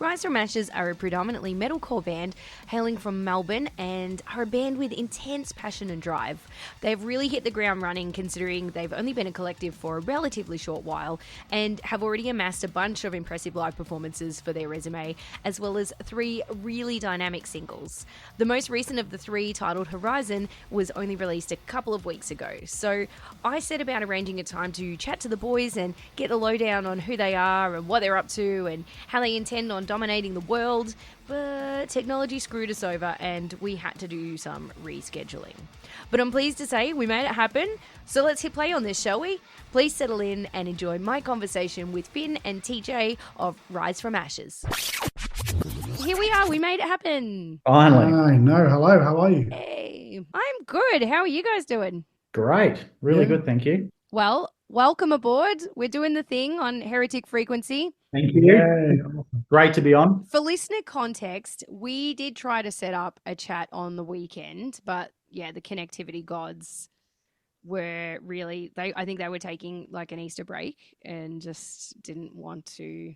Rise from Ashes are a predominantly metalcore band hailing from Melbourne and are a band with intense passion and drive. They've really hit the ground running considering they've only been a collective for a relatively short while and have already amassed a bunch of impressive live performances for their resume, as well as 3 really dynamic singles. The most recent of the 3, titled Horizon, was only released a couple of weeks ago. So I set about arranging a time to chat to the boys and get the lowdown on who they are and what they're up to and how they intend on dominating the world, but technology screwed us over and we had to do some rescheduling. But I'm pleased to say we made it happen, so let's hit play on this, shall we? Please settle in and enjoy my conversation with Finn and TJ of Rise from Ashes. Here we are, we made it happen. Finally. I know. Hello, how are you? Hey, I'm good. How are you guys doing? Great. Really good, thank you. Well, welcome aboard. We're doing the thing on Heretic Frequency. Thank you. Yay. Great to be on. For listener context, we did try to set up a chat on the weekend, but yeah, the connectivity gods were really, I think they were taking like an Easter break and just didn't want to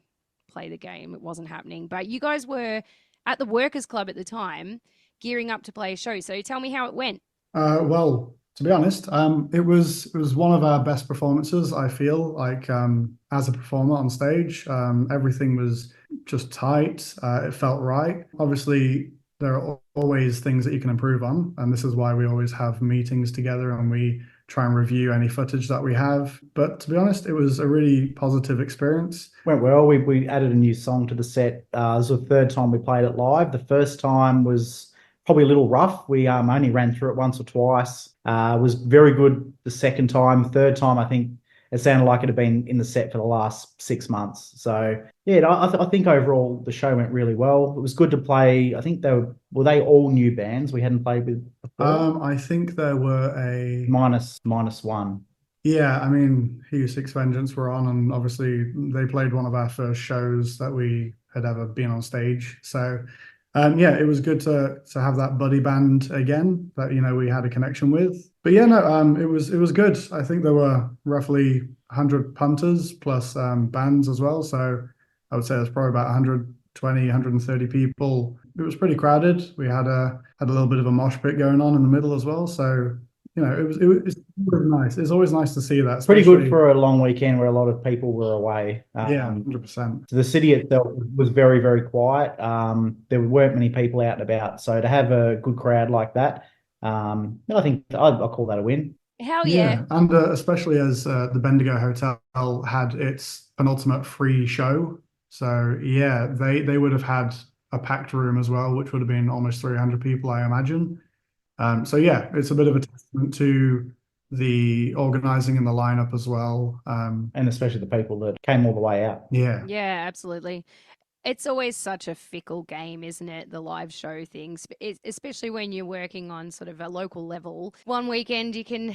play the game. It wasn't happening. But you guys were at the Workers Club at the time, gearing up to play a show. So tell me how it went. Well, to be honest, it was one of our best performances, I feel like, as a performer on stage. Everything was just tight. It felt right. Obviously, there are always things that you can improve on, and this is why we always have meetings together and we try and review any footage that we have. But to be honest, it was a really positive experience. Went well. We added a new song to the set. It was the 3rd time we played it live. The first time was probably a little rough. We only ran through it once or twice. It was very good the second time. 3rd time, I think it sounded like it had been in the set for the last 6 months. So yeah, I think overall the show went really well. It was good to play. I think were they all new bands we hadn't played with before? I think there were a minus one. Yeah, I mean, Hue Six Vengeance were on, and obviously they played one of our first shows that we had ever been on stage. So yeah, it was good to have that buddy band again that we had a connection with. But yeah, no, it was good. I think there were roughly 100 punters plus bands as well. So I would say there's probably about 120, 130 people. It was pretty crowded. We had a little bit of a mosh pit going on in the middle as well. So it was nice. It's always nice to see that. It's pretty good for a long weekend where a lot of people were away. Yeah, 100%. So the city itself was very, very quiet. There weren't many people out and about. So to have a good crowd like that, I think I'll call that a win. Hell yeah. And especially as the Bendigo Hotel had its penultimate free show. So yeah, they would have had a packed room as well, which would have been almost 300 people, I imagine. So yeah, it's a bit of a testament to the organizing and the lineup as well. And especially the people that came all the way out. Yeah. Yeah, absolutely. It's always such a fickle game, isn't it? The live show things, especially when you're working on sort of a local level. One weekend you can,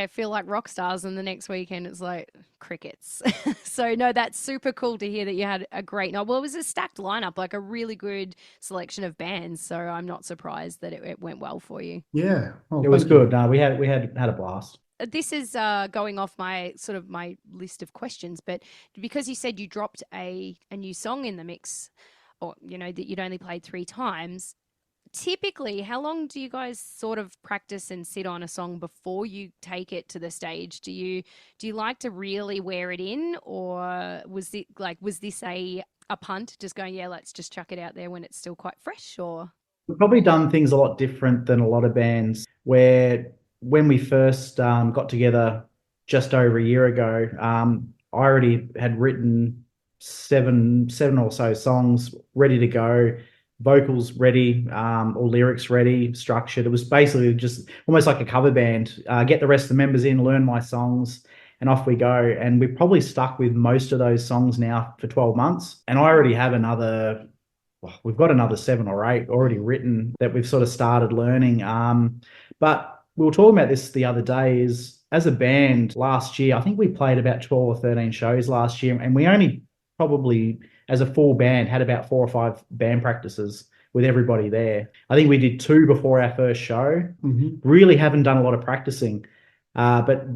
feel like rock stars, and the next weekend it's like crickets. So no, that's super cool to hear that you had a great night. Well, it was a stacked lineup, like a really good selection of bands. So I'm not surprised that it went well for you. Yeah. It was good. We had a blast. This is going off my list of questions, but because you said you dropped a new song in the mix, or that you'd only played 3 times, typically how long do you guys sort of practice and sit on a song before you take it to the stage? Do you like to really wear it in, or was this a punt, just going, let's just chuck it out there when it's still quite fresh? Or we've probably done things a lot different than a lot of bands where, when we first got together just over a year ago, I already had written seven or so songs ready to go, vocals ready, or lyrics ready, structured. It was basically just almost like a cover band. Get the rest of the members in, learn my songs, and off we go. And we've probably stuck with most of those songs now for 12 months. And I already have we've got another 7 or 8 already written that we've sort of started learning. But we were talking about this the other day, is as a band last year, I think we played about 12 or 13 shows last year, and we only probably, as a full band, had about 4 or 5 band practices with everybody there. I think we did 2 before our first show. Mm-hmm. Really haven't done a lot of practicing. But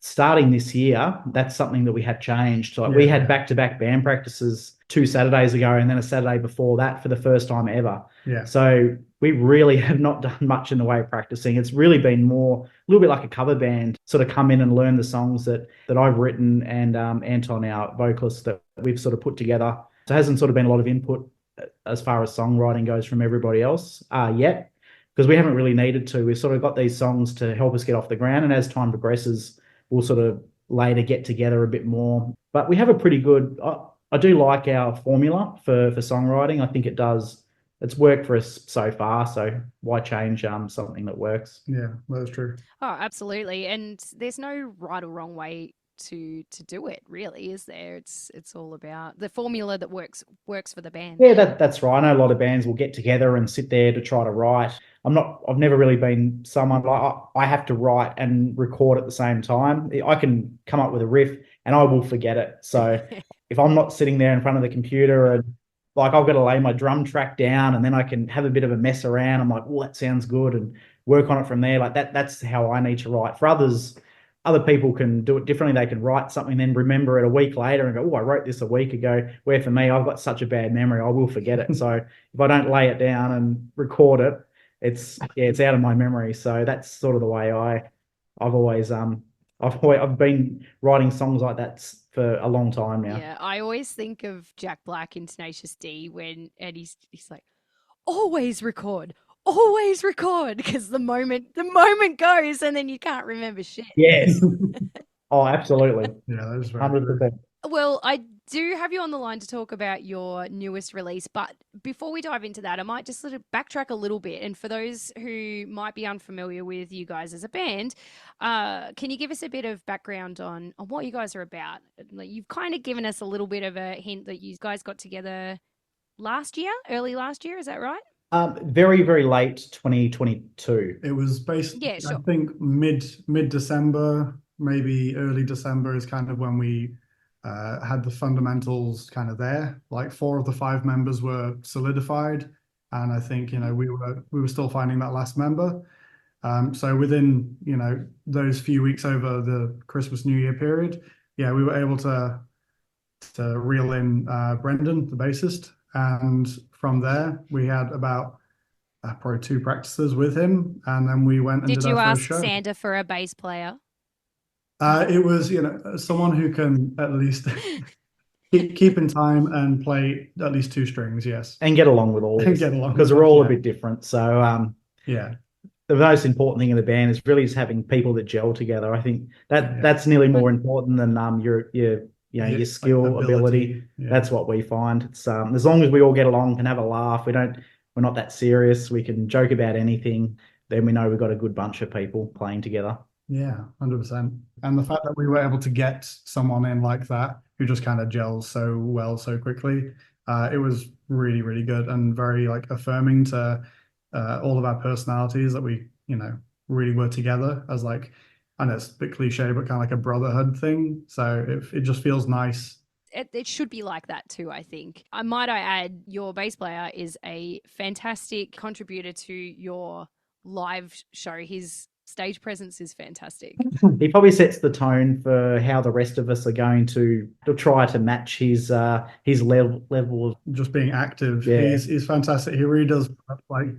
starting this year, that's something that we had changed. Like we had back-to-back band practices 2 Saturdays ago and then a Saturday before that for the first time ever. Yeah. So we really have not done much in the way of practicing. It's really been more a little bit like a cover band, sort of come in and learn the songs that I've written and Anton, our vocalist, that we've sort of put together. So it hasn't sort of been a lot of input as far as songwriting goes from everybody else yet, because we haven't really needed to. We've sort of got these songs to help us get off the ground, and as time progresses, we'll sort of later get together a bit more. But we have a pretty good, I do like our formula for songwriting. I think it's worked for us so far, so why change something that works? Yeah, that's true. Oh, absolutely. And there's no right or wrong way to do it, really, is there? It's all about the formula that works for the band. Yeah, that's right. I know a lot of bands will get together and sit there to try to write. I've never really been someone like I have to write and record at the same time. I can come up with a riff and I will forget it. So if I'm not sitting there in front of the computer and like I've got to lay my drum track down and then I can have a bit of a mess around. I'm like, oh, that sounds good, and work on it from there. Like that's how I need to write. For other people can do it differently. They can write something, then remember it a week later and go, oh, I wrote this a week ago. Where for me, I've got such a bad memory, I will forget it. So if I don't lay it down and record it, it's out of my memory. So that's sort of the way I've always I've been writing songs like that for a long time now. Yeah, I always think of Jack Black in Tenacious D and he's like, always record, because the moment goes and then you can't remember shit. Yes. Oh, absolutely. Yeah, that is 100%. Well, I do have you on the line to talk about your newest release, but before we dive into that, I might just sort of backtrack a little bit. And for those who might be unfamiliar with you guys as a band, can you give us a bit of background on what you guys are about? Like, you've kind of given us a little bit of a hint that you guys got together early last year, is that right? Very, very late 2022. It was based, Yeah, sure. I think mid-December, maybe early December is kind of when we had the fundamentals kind of there. Like 4 of the 5 members were solidified, and I think we were still finding that last member. So within those few weeks over the Christmas New Year period, we were able to reel in Brendan, the bassist, and from there we had about probably 2 practices with him, and then we went and did our first show. Did you ask Santa for a bass player? It was, someone who can at least keep in time and play at least 2 strings, yes. And get along with all this. Because we're all a bit different. So, the most important thing in the band is really just having people that gel together. I think that's nearly more important than your skill, ability. Yeah. That's what we find. It's as long as we all get along, can have a laugh, we're not that serious, we can joke about anything, then we know we've got a good bunch of people playing together. Yeah, 100%. And the fact that we were able to get someone in like that who just kind of gels so well so quickly, it was really, really good and very affirming to all of our personalities that we, really were together as I know it's a bit cliche, but kind of like a brotherhood thing. So it just feels nice. It should be like that too, I think. I add, your bass player is a fantastic contributor to your live show. His stage presence is fantastic. He probably sets the tone for how the rest of us are going to try to match his level of just being active. Yeah. He's fantastic. He really does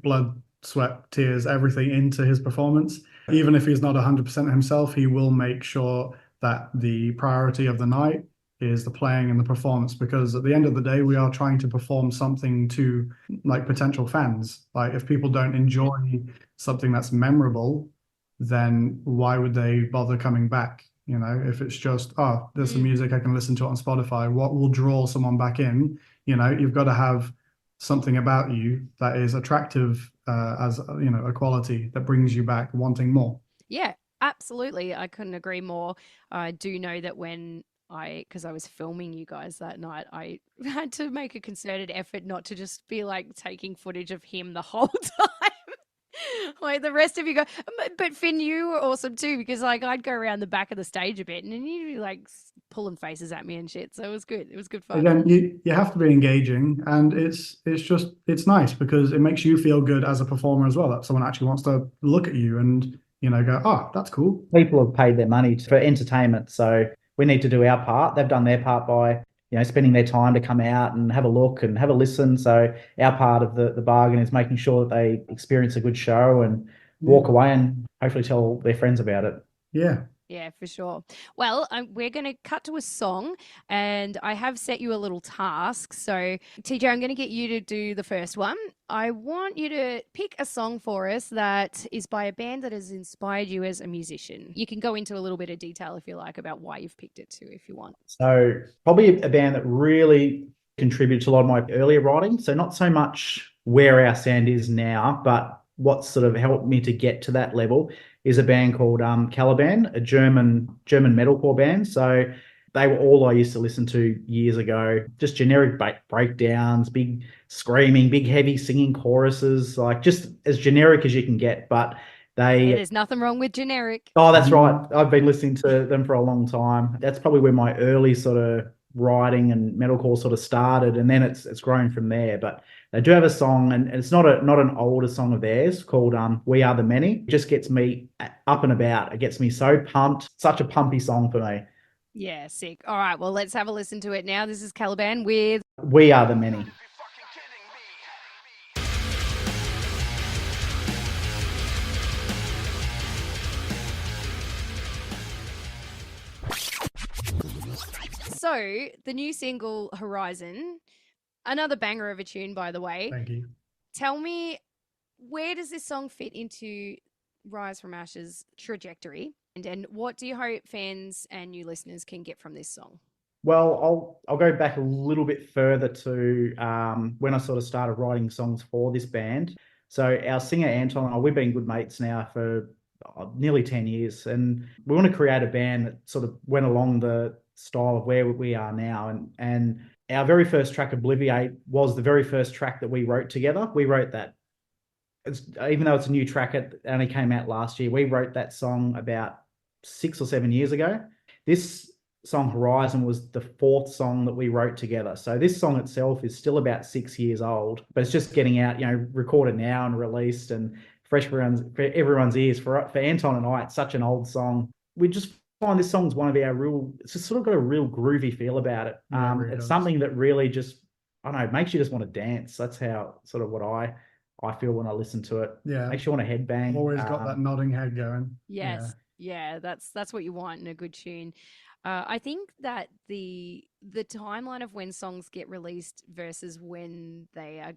blood, sweat, tears, everything into his performance. Even if he's not 100% himself, he will make sure that the priority of the night is the playing and the performance, because at the end of the day, we are trying to perform something to potential fans. If people don't enjoy something that's memorable, then why would they bother coming back? If it's just, there's some music, I can listen to it on Spotify, what will draw someone back in? You've got to have something about you that is attractive as a quality that brings you back wanting more. Yeah, absolutely. I couldn't agree more. I do know that because I was filming you guys that night, I had to make a concerted effort not to just be taking footage of him the whole time. The rest of you go, but Finn, you were awesome too, because I'd go around the back of the stage a bit and you'd be pulling faces at me and shit. So it was good. It was good fun. Again, you have to be engaging, and it's nice because it makes you feel good as a performer as well, that someone actually wants to look at you and go, oh, that's cool. People have paid their money for entertainment, so we need to do our part. They've done their part by spending their time to come out and have a look and have a listen. So our part of the bargain is making sure that they experience a good show and walk away and hopefully tell their friends about it. Yeah. Yeah, for sure. Well, we're going to cut to a song, and I have set you a little task. So, TJ, I'm going to get you to do the first one. I want you to pick a song for us that is by a band that has inspired you as a musician. You can go into a little bit of detail if you like about why you've picked it too, if you want. So, probably a band that really contributed to a lot of my earlier writing. So, not so much where our sound is now, but what sort of helped me to get to that level is a band called Caliban, a German metalcore band. So they were all I used to listen to years ago. Just generic breakdowns, big screaming, big heavy singing choruses, like just as generic as you can get. But there's nothing wrong with generic. Oh, that's right. I've been listening to them for a long time. That's probably where my early sort of writing and metalcore sort of started, and then it's grown from there. But they do have a song, and it's not an older song of theirs called "We Are the Many." It just gets me up and about. It gets me so pumped. Such a pumpy song for me. Yeah, sick. All right, well, let's have a listen to it now. This is Caliban with "We Are the Many." So, the new single Horizon, another banger of a tune, by the way. Thank you. Tell me, where does this song fit into Rise from Ashes trajectory? And what do you hope fans and new listeners can get from this song? Well, I'll go back a little bit further to when I sort of started writing songs for this band. So our singer Anton and I, we've been good mates now for nearly 10 years, and we want to create a band that sort of went along the style of where we are now. And our very first track, Obliviate, was the very first track that we wrote together. We wrote that. Even though it's a new track, it only came out last year. We wrote that song about 6 or 7 years ago. This song Horizon was the fourth song that we wrote together. So this song itself is still about 6 years old, but it's just getting out, recorded now and released and fresh for everyone's ears. For Anton and I, it's such an old song. We just find this song's one of our it's just sort of got a real groovy feel about it. It's something that really just, I don't know, makes you just want to dance. That's how sort of what I feel when I listen to it. Yeah. Makes you want to headbang. Always got that nodding head going. Yes. Yeah, that's what you want in a good tune. I think that the timeline of when songs get released versus when they are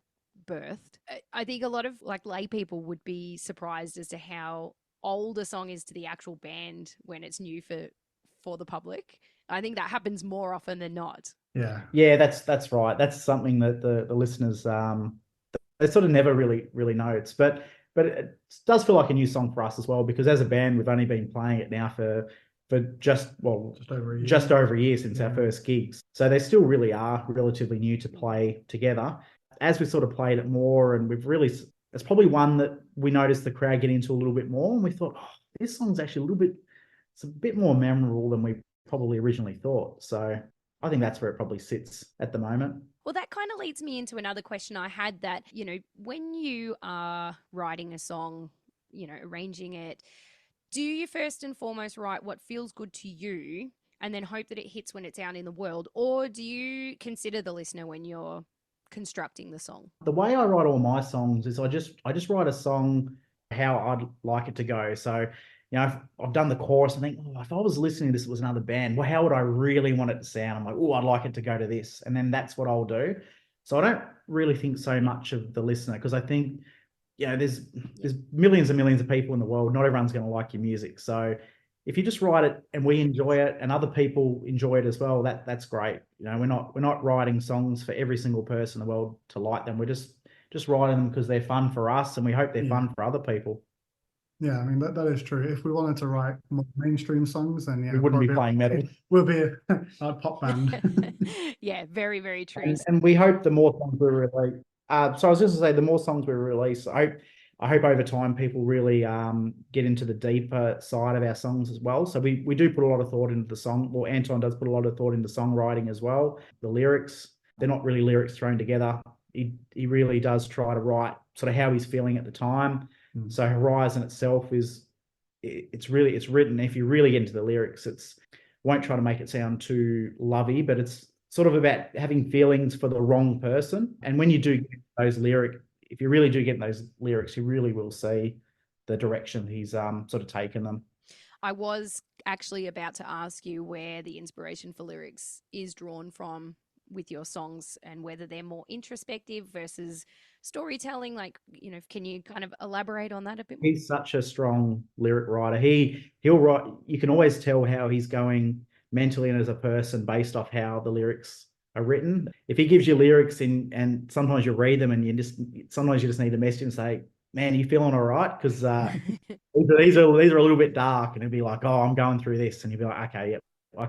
birthed, I think a lot of like lay people would be surprised as to how old a song is to the actual band when it's new for the public. I think that happens more often than not. Yeah, that's right. That's something that the listeners they sort of never really notes, but it does feel like a new song for us as well, because as a band we've only been playing it now for just over a year since our first gigs. So they still really are relatively new to play together. As we sort of played it more, and it's probably one that we noticed the crowd get into a little bit more, and we thought, this song's actually it's a bit more memorable than we probably originally thought. So I think that's where it probably sits at the moment. Well, that kind of leads me into another question I had that, when you are writing a song, arranging it, do you first and foremost write what feels good to you and then hope that it hits when it's out in the world? Or do you consider the listener when you're constructing the song? The way I write all my songs is I just write a song how I'd like it to go. So, I've done the chorus. I think, if I was listening to this, it was another band, well, how would I really want it to sound? I'm like, I'd like it to go to this. And then that's what I'll do. So I don't really think so much of the listener, because I think, there's millions and millions of people in the world. Not everyone's going to like your music. So if you just write it and we enjoy it and other people enjoy it as well, that's great. We're not writing songs for every single person in the world to like them. We're just writing them because they're fun for us, and we hope they're fun for other people. Yeah, I mean, that is true. If we wanted to write more mainstream songs, then we wouldn't be playing metal. We'll be a pop band. Yeah, very, very true. And we hope the more songs we release. So I was just to say, the more songs we release, I hope over time people really get into the deeper side of our songs as well. So we do put a lot of thought into the song. Well, Anton does put a lot of thought into songwriting as well. The lyrics, they're not really lyrics thrown together. He really does try to write sort of how he's feeling at the time. So Horizon itself is it's written. If you really get into the lyrics, it's won't try to make it sound too lovey, but it's sort of about having feelings for the wrong person. And when you do get those lyrics, if you really do get those lyrics, you really will see the direction he's sort of taken them. I was actually about to ask you where the inspiration for lyrics is drawn from with your songs and whether they're more introspective versus storytelling. Like, can you kind of elaborate on that a bit more? He's such a strong lyric writer. He'll write. You can always tell how he's going mentally and as a person based off how the lyrics are written. If he gives you lyrics and sometimes you read them and sometimes you just need a message and say, "Man, you feeling all right?" Because these are a little bit dark, and he'll be like, "Oh, I'm going through this," and you'll be like, "Okay, yeah, I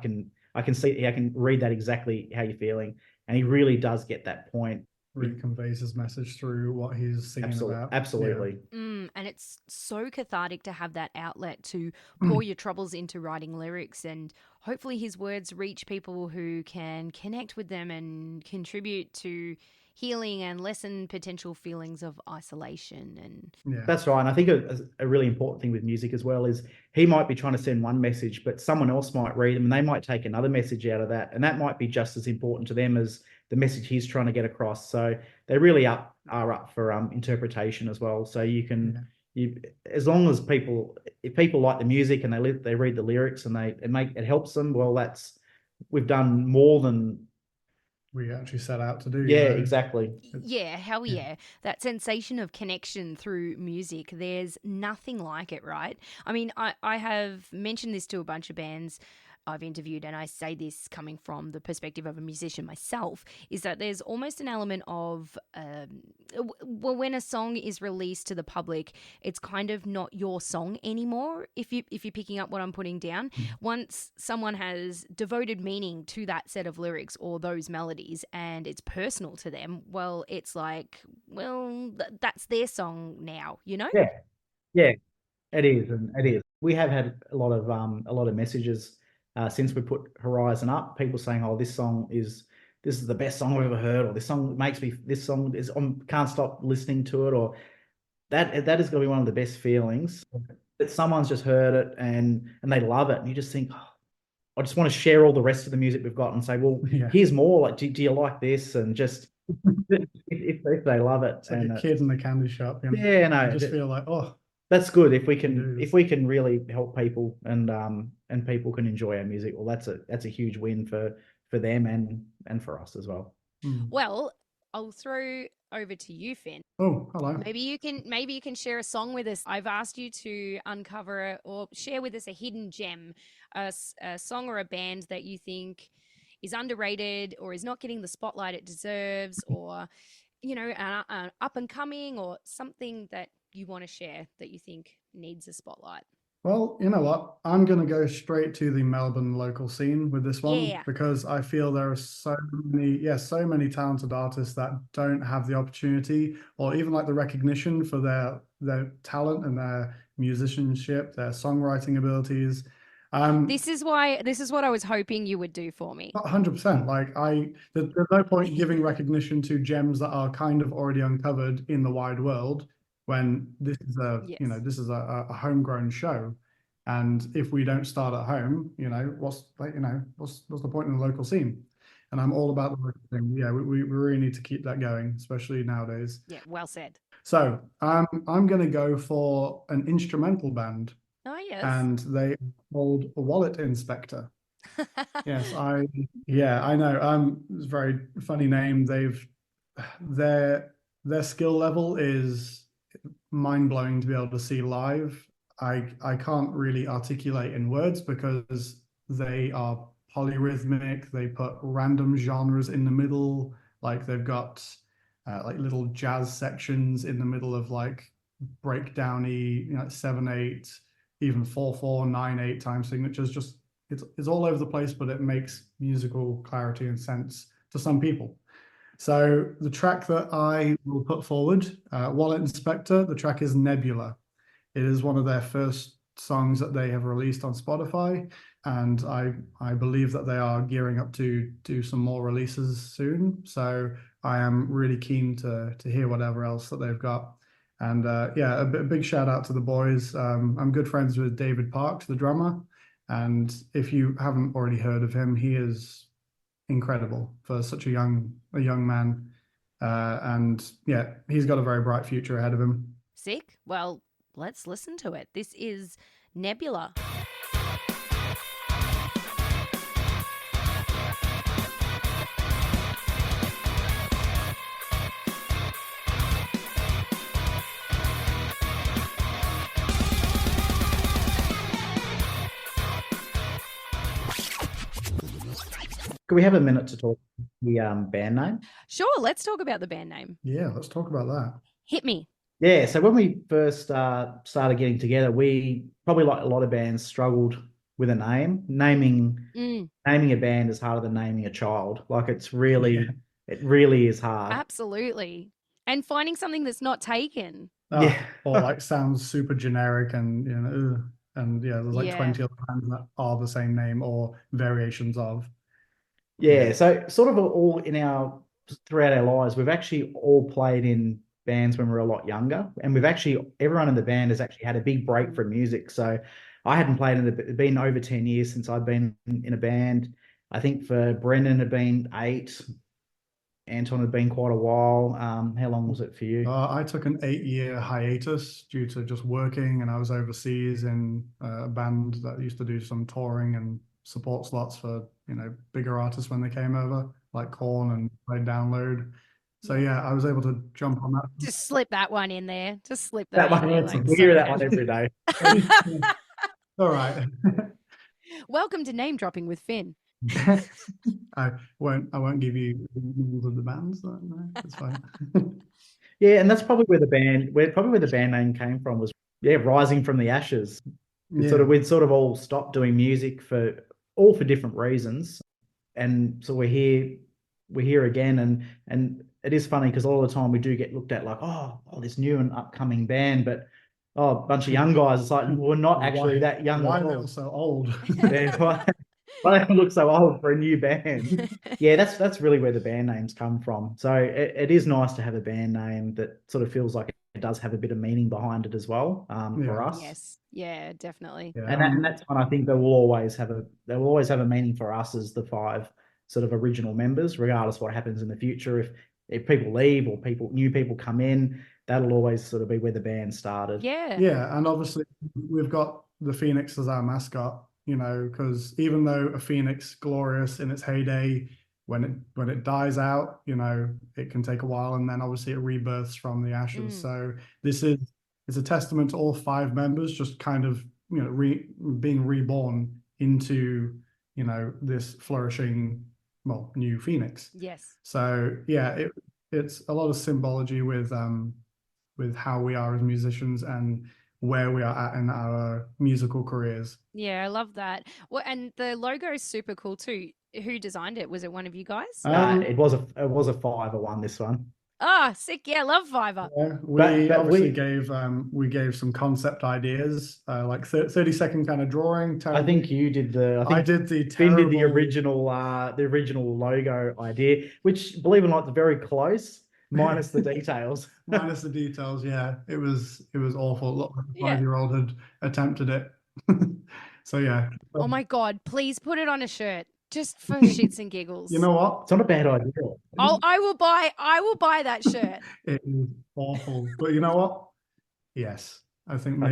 can see, I can read that exactly how you're feeling," and he really does get that point. Really conveys his message through what he's singing about. Absolutely. And it's so cathartic to have that outlet to pour your troubles into writing lyrics, and hopefully his words reach people who can connect with them and contribute to healing and lessen potential feelings of isolation. And that's right. And I think a really important thing with music as well is he might be trying to send one message, but someone else might read them and they might take another message out of that, and that might be just as important to them as the message he's trying to get across. So they really are up for interpretation as well. So you can as long as if people like the music and they read the lyrics and it helps them, well, we've done more than we actually set out to do. Yeah, exactly. Yeah, hell yeah. That sensation of connection through music, there's nothing like it, right? I mean, I have mentioned this to a bunch of bands I've interviewed, and I say this coming from the perspective of a musician myself, is that there's almost an element of, when a song is released to the public, it's kind of not your song anymore, if you're picking up what I'm putting down. Once someone has devoted meaning to that set of lyrics or those melodies and it's personal to them, well, it's like, well, that's their song now, Yeah, it is, and it is. We have had a lot of messages since we put Horizon up. People saying, "Oh, this is the best song I've ever heard," or this song is can't stop listening to it," or that is going to be one of the best feelings that someone's just heard it and they love it, and you just think, oh, I just want to share all the rest of the music we've got and say, well, here's more. Like, do you like this? And just if they love it, it's like a kid in the candy shop. Yeah, no, I just feel like, oh, that's good if we can really help people and people can enjoy our music. Well, that's a huge win for them and for us as well. Well, I'll throw over to you, Finn. Oh, hello. Maybe you can share a song with us. I've asked you to uncover or share with us a hidden gem, a song or a band that you think is underrated or is not getting the spotlight it deserves, or an up and coming, or something that you want to share that you think needs a spotlight. Well, you know what? I'm going to go straight to the Melbourne local scene with this one, because I feel there are so many talented artists that don't have the opportunity or even like the recognition for their talent and their musicianship, their songwriting abilities. This is what I was hoping you would do for me. 100%. Like there's no point giving recognition to gems that are kind of already uncovered in the wide world, when this is a homegrown show, and if we don't start at home, what's the point in the local scene? And I'm all about the local thing. Yeah, we really need to keep that going, especially nowadays. Yeah, well said. So I'm going to go for an instrumental band. Oh yes. And they are called Wallet Inspector. Yes, I know. It's a very funny name. Their skill level is mind-blowing to be able to see live. I can't really articulate in words because they are polyrhythmic. They put random genres in the middle. Like they've got like little jazz sections in the middle of like breakdowny, 7/8, even 4/4, 9/8 time signatures. Just it's all over the place, but it makes musical clarity and sense to some people. So the track that I will put forward, Wallet Inspector, the track is Nebula. It is one of their first songs that they have released on Spotify, and I believe that they are gearing up to do some more releases soon. So I am really keen to hear whatever else that they've got. And yeah, a big shout out to the boys. I'm good friends with David Parks, the drummer. And if you haven't already heard of him, he is incredible for such a young man. And yeah, he's got a very bright future ahead of him. Sick. Well, let's listen to it. This is Nebula. Can we have a minute to talk the band name? Sure, let's talk about the band name. Yeah, let's talk about that. Hit me. Yeah, so when we first started getting together, we probably, like a lot of bands, struggled with a name. Naming a band is harder than naming a child. Like it really is hard. Absolutely. And finding something that's not taken. Or like sounds super generic and and yeah, there's like 20 other bands that are the same name or variations of. Yeah, so sort of all throughout our lives, we've actually all played in bands when we were a lot younger, and everyone in the band has actually had a big break from music. So I hadn't played it's been over 10 years since I'd been in a band. I think for Brendan had been 8. Anton had been quite a while. How long was it for you? I took an 8-year hiatus due to just working, and I was overseas in a band that used to do some touring and support slots for bigger artists when they came over, like Korn and Played Download. So yeah, I was able to jump on that. Just slip that one in there. Just slip that one. in there. We hear that one every day. All right. Welcome to Name Dropping with Finn. I won't give you the names of the bands. No, it's fine. Yeah, and that's probably where the band name came from, was rising from the ashes. We'd sort of all stopped doing music for different reasons, and so we're here again, and it is funny because all the time we do get looked at like, oh, this new and upcoming band, but a bunch of young guys. It's like, we're not actually that young. Why are they all so old? Why they look so old for a new band? Yeah, that's really where the band names come from. So it is nice to have a band name that sort of feels like it does have a bit of meaning behind it as well, for us. Yes, yeah, definitely. Yeah. And that's when I think they will always have a meaning for us as the 5 sort of original members, regardless of what happens in the future. If people leave or new people come in, that'll always sort of be where the band started. Yeah, and obviously we've got the Phoenix as our mascot, because even though a Phoenix, glorious in its heyday, when it dies out, it can take a while, and then obviously it rebirths from the ashes. So it's a testament to all 5 members just kind of being reborn into this flourishing new Phoenix. Yes. So yeah, it's a lot of symbology with how we are as musicians and where we are at in our musical careers. Yeah, I love that. Well, and the logo is super cool too. Who designed it? Was it one of you guys? It was a Fiverr one, this one. Ah, sick. Yeah, love Fiverr. Yeah, we gave some concept ideas, like 30-second kind of drawing. I think you did I did the Finn did the original logo idea, which, believe it or not, is very close, minus the details. Minus the details, yeah. It was awful. Look, a 5-year-old had attempted it. So yeah. Oh my God, please put it on a shirt. Just for shits and giggles. You know what? It's not a bad idea. I will buy that shirt. It is awful. But you know what? Yes. I think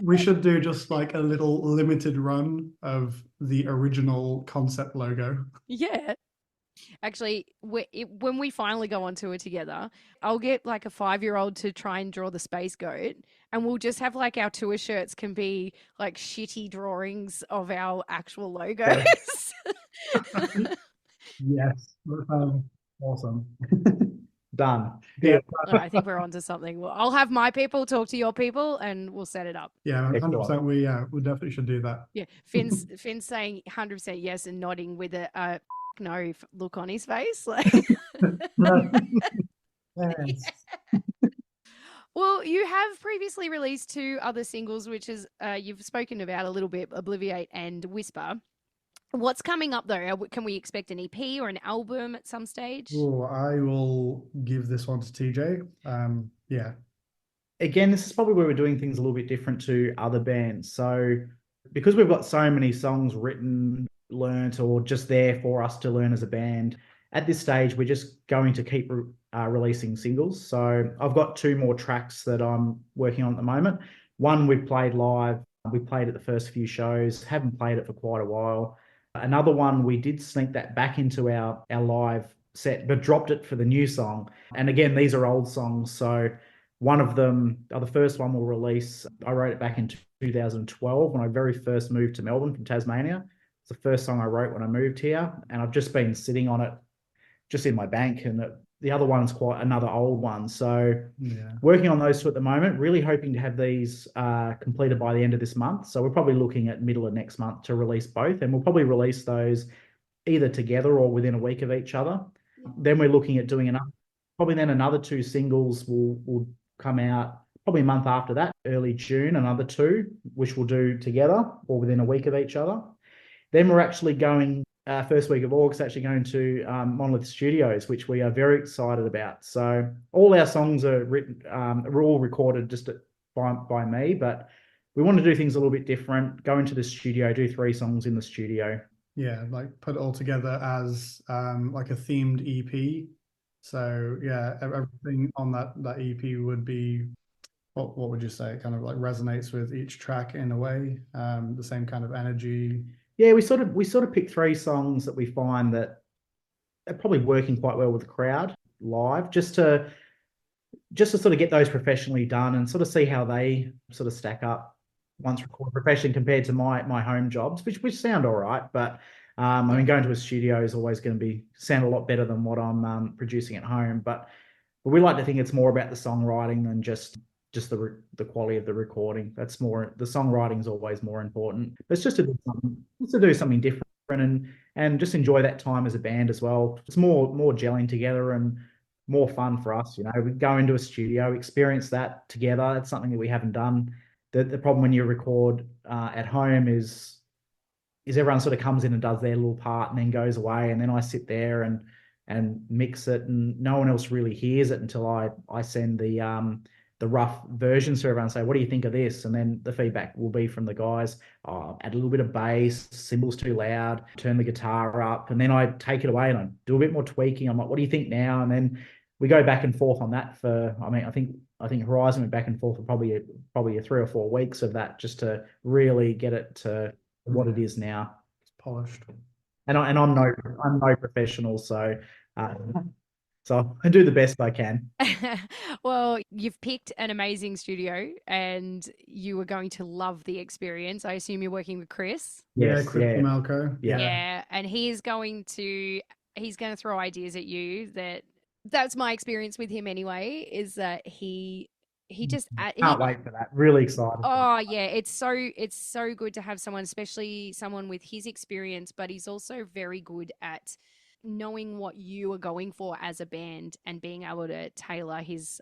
we should do just like a little limited run of the original concept logo. Yeah. Actually, when we finally go on tour together, I'll get like a 5-year-old to try and draw the space goat, and we'll just have like our tour shirts can be like shitty drawings of our actual logos. Yes, awesome. Done. Yeah, I think we're onto something. Well, I'll have my people talk to your people, and we'll set it up. Yeah, 100%. We definitely should do that. Yeah, Finn's saying 100% yes and nodding with a no look on his face. Like, yes. Well, you have previously released 2 other singles, which is you've spoken about a little bit, Obliviate and Whisper. What's coming up though? Can we expect an EP or an album at some stage? Oh, I will give this one to TJ. Yeah. Again, this is probably where we're doing things a little bit different to other bands. So because we've got so many songs written, learnt, or just there for us to learn as a band, at this stage, we're just going to keep releasing singles. So I've got 2 more tracks that I'm working on at the moment. One we've played live. We played at the first few shows, haven't played it for quite a while. Another one, we did sneak that back into our live set, but dropped it for the new song. And again, these are old songs. So one of them, the first one we'll release, I wrote it back in 2012 when I very first moved to Melbourne from Tasmania. It's the first song I wrote when I moved here, and I've just been sitting on it just in my bank. And the other one's quite another old one. So working on those 2 at the moment, really hoping to have these completed by the end of this month. So we're probably looking at middle of next month to release both, and we'll probably release those either together or within a week of each other. Then we're looking at doing another 2 singles will come out probably a month after that, early June, another 2, which we'll do together or within a week of each other. Then we're actually going, first week of August, actually going to Monolith Studios, which we are very excited about. So all our songs are written, are all recorded just by me, but we want to do things a little bit different, go into the studio, do 3 songs in the studio. Yeah, like put it all together as like a themed EP. So yeah, everything on that EP would be, what would you say? It kind of like resonates with each track in a way, the same kind of energy. Yeah, we sort of picked 3 songs that we find that are probably working quite well with the crowd live, just to sort of get those professionally done and sort of see how they sort of stack up once recorded professionally compared to my home jobs, which sound all right, but I mean, going to a studio is always going to sound a lot better than what I'm producing at home. But we like to think it's more about the songwriting than just the quality of the recording. That's more, the songwriting is always more important. But it's just to do something different and just enjoy that time as a band as well. It's more gelling together and more fun for us. We go into a studio, experience that together. That's something that we haven't done. The problem when you record at home is everyone sort of comes in and does their little part and then goes away, and then I sit there and mix it, and no one else really hears it until I send the rough versions to everyone and say, what do you think of this? And then the feedback will be from the guys, add a little bit of bass, cymbals too loud, turn the guitar up, and then I take it away and I do a bit more tweaking. I'm like, what do you think now? And then we go back and forth on that I think Horizon went back and forth for probably a 3 or 4 weeks of that, just to really get it to what it is now. It's polished. And I'm no professional, so I do the best I can. Well, you've picked an amazing studio and you are going to love the experience. I assume you're working with Chris. Yes, yeah, Chris from Melco. Yeah. And he's going to throw ideas at you. That's my experience with him anyway, is that he just can't wait for that. Really excited. Oh yeah, it's so good to have someone, especially someone with his experience, but he's also very good at knowing what you are going for as a band and being able to tailor his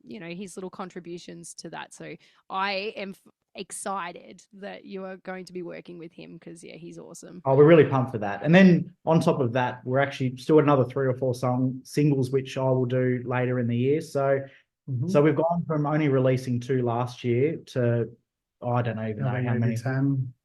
his little contributions to that. So I am excited that you are going to be working with him, because he's awesome. Oh, we're really pumped for that. And then on top of that, we're actually still another 3 or 4 singles which I will do later in the year. So we've gone from only releasing 2 last year to I don't even know how many,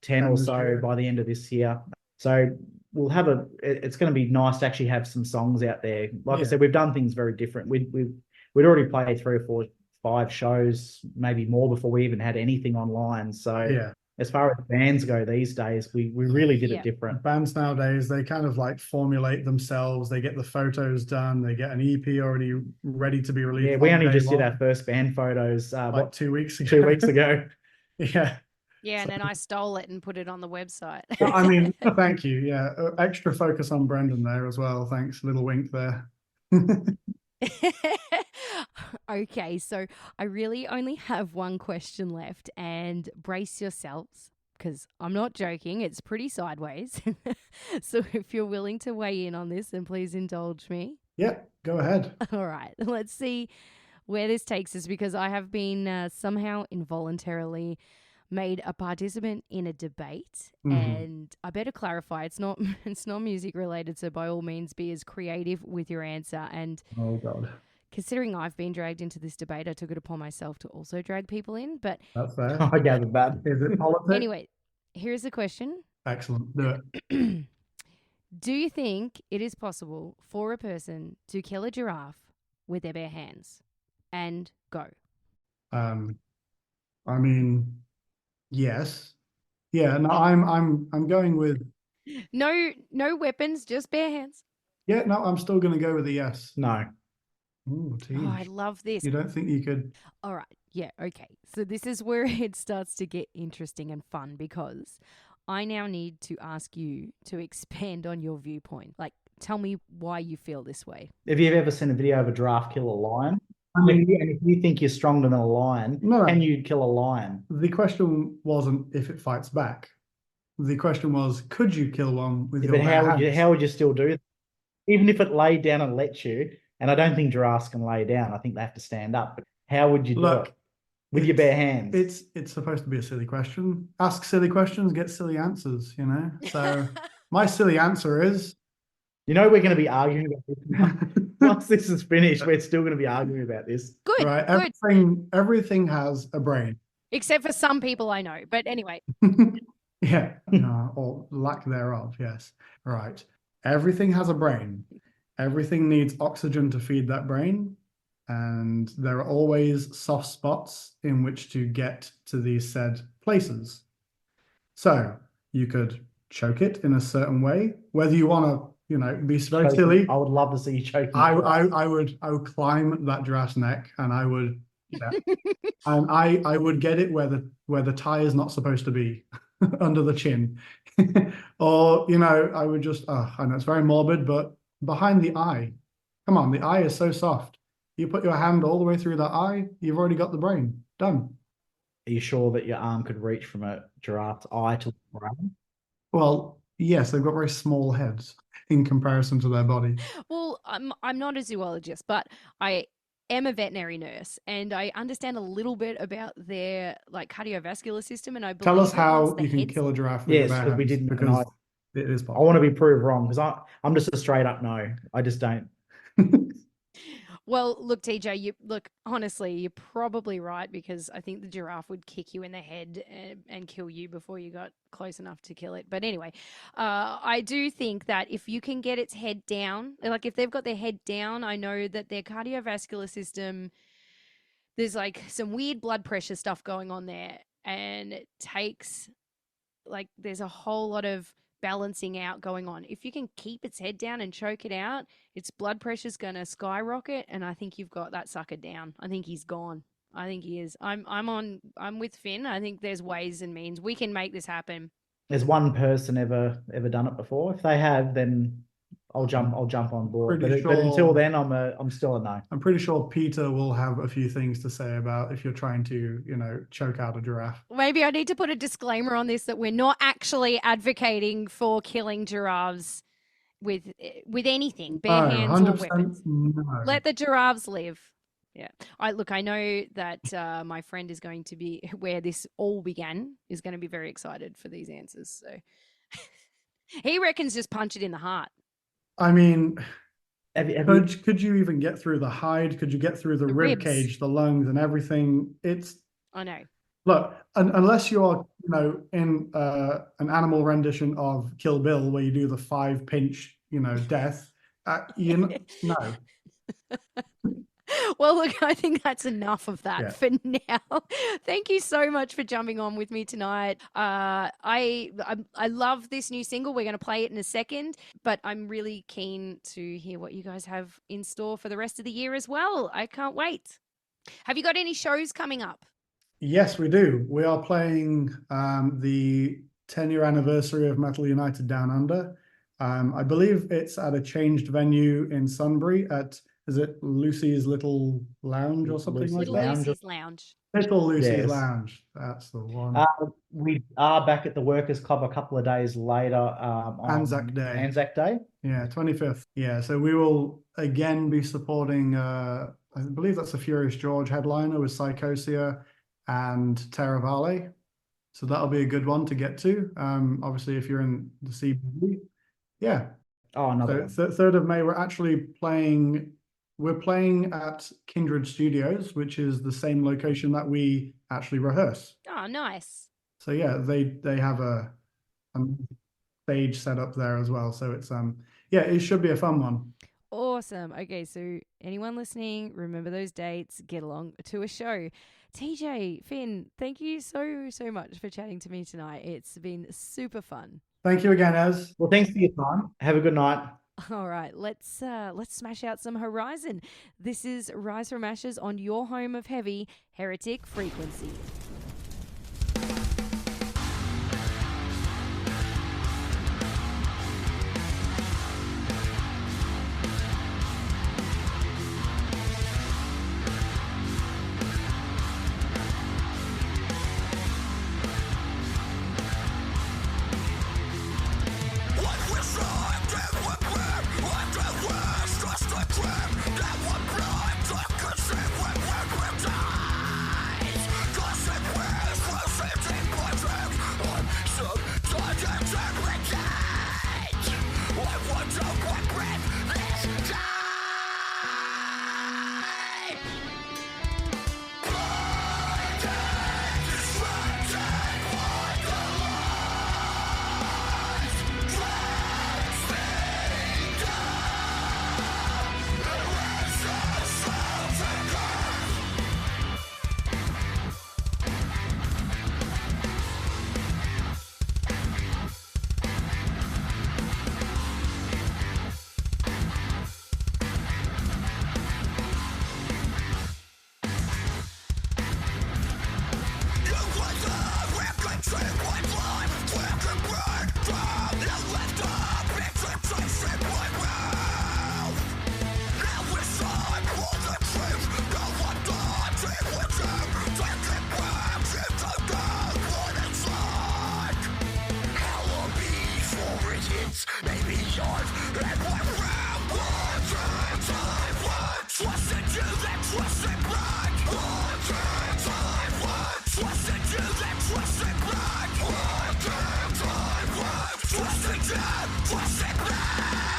10 or so by the end of this year. So we'll have it's going to be nice to actually have some songs out there. Like I said, we've done things very different. We'd already played 3 or 4, 5 shows, maybe more, before we even had anything online. So as far as bands go these days, we really did it different. Bands nowadays, they kind of like formulate themselves. They get the photos done. They get an EP already ready to be released. Yeah, we only just did our first band photos 2 weeks ago. 2 weeks ago. Yeah. Yeah, and then I stole it and put it on the website. I mean, thank you. Yeah, extra focus on Brendan there as well. Thanks, little wink there. Okay, so I really only have one question left, and brace yourselves, because I'm not joking. It's pretty sideways. So if you're willing to weigh in on this, then please indulge me. Yeah, go ahead. All right, let's see where this takes us, because I have been somehow involuntarily made a participant in a debate, Mhm. and I better clarify, it's not music related, so by all means be as creative with your answer. And Oh God, considering I've been dragged into this debate, I took it upon myself to also drag people in. But that's fair. I gathered that. Is it politics? anyway, here's the question. Excellent. Do it. Do you think it is possible for a person to kill a giraffe with their bare hands? And go. I mean, yes. Yeah, no, I'm going with No weapons, just bare hands. yeah, no, I'm still gonna go with a yes. No. Ooh, Oh, I Tej. love this. You don't think you could All right. Yeah, okay. So this is where it starts to get interesting and fun, because I now need to ask you to expand on your viewpoint. Like, tell me why you feel this way. Have you ever seen a video of a giraffe kill a lion? And if you think you're stronger than a lion, No. can you kill a lion? The question wasn't if it fights back. The question was, could you kill one with Yeah, your but bare how hands? would you still do that? Even if it laid down and let you, and I don't think giraffes can lay down. I think they have to stand up. But how would you do Look, it with your bare hands? It's supposed to be a silly question. Ask silly questions, get silly answers, you know? So my silly answer is You know, we're going to be arguing about this now. Once this is finished, we're still going to be arguing about this. Good. right, Good. everything has a brain. Except for some people I know. But anyway. Yeah, or lack thereof, yes. Right. Everything has a brain. Everything needs oxygen to feed that brain. And there are always soft spots in which to get to these said places. So you could choke it in a certain way, whether you want to, be very silly. I would love to see you choking. I would climb that giraffe's neck, and I would, and I would get it where the tie is not supposed to be, under the chin, or I would just, I know it's very morbid, but behind the eye. Come on, the eye is so soft. You put your hand all the way through the eye, you've already got the brain done. Are you sure that your arm could reach from a giraffe's eye to the brain? Well, yes, they've got very small heads in comparison to their body. Well, I'm not a zoologist, but I am a veterinary nurse, and I understand a little bit about their cardiovascular system. And I Tell believe us that how once the you can head's- kill a giraffe with Yes, your bare because we hands, didn't because know. it is I possible. want to be proved wrong because I'm just a straight up no. I just don't. Well, look, TJ, honestly, you're probably right, because I think the giraffe would kick you in the head and kill you before you got close enough to kill it. But anyway, I do think that if you can get its head down, like if they've got their head down, I know that their cardiovascular system, there's some weird blood pressure stuff going on there, and it takes there's a whole lot of balancing out going on. If you can keep its head down and choke it out, its blood pressure's going to skyrocket, and I think you've got that sucker down. I think he's gone. I think he is. I'm with Finn. I think there's ways and means we can make this happen. Has one person ever done it before? If they have, then I'll jump on board. But until then, I'm still a no. I'm pretty sure Peter will have a few things to say about if you're trying to, choke out a giraffe. Maybe I need to put a disclaimer on this that we're not actually advocating for killing giraffes with anything, bare hands or weapons. No. Let the giraffes live. Yeah. I know that my friend is going to be, where this all began, is going to be very excited for these answers. So he reckons just punch it in the heart. I mean, could you even get through the hide? Could you get through the rib ribs. cage, the lungs, and everything? I know. Look, unless you're, in an animal rendition of Kill Bill where you do the 5-pinch, death, no. Well, look, I think that's enough of that for now. Thank you so much for jumping on with me tonight. I love this new single. We're going to play it in a second, but I'm really keen to hear what you guys have in store for the rest of the year as well. I can't wait. Have you got any shows coming up? Yes, we do. We are playing the 10-year anniversary of Metal United Down Under. I believe it's at a changed venue in Sunbury at, is it Lucy's Little Lounge or something like that? Little Lucy's Lounge. Little Lucy's Lounge. That's the one. We are back at the Workers Club a couple of days later on Anzac Day. Yeah, 25th. Yeah, so we will again be supporting, I believe that's a Furious George headliner with Psychosia and Terra Vale. So that'll be a good one to get to. Obviously, if you're in the CBD, yeah. Oh, another So one. 3rd of May, we're playing at Kindred Studios, which is the same location that we actually rehearse. Oh, nice. So yeah, they have a stage set up there as well. So it's yeah, it should be a fun one. Awesome. Okay, so anyone listening, remember those dates, get along to a show. TJ, Finn, thank you so much for chatting to me tonight. It's been super fun. Thank you again, Ez. Well, thanks for your time. Have a good night. All right, let's smash out some Horizon. This is Rise from Ashes on your home of heavy, Heretic Frequency. Trust it,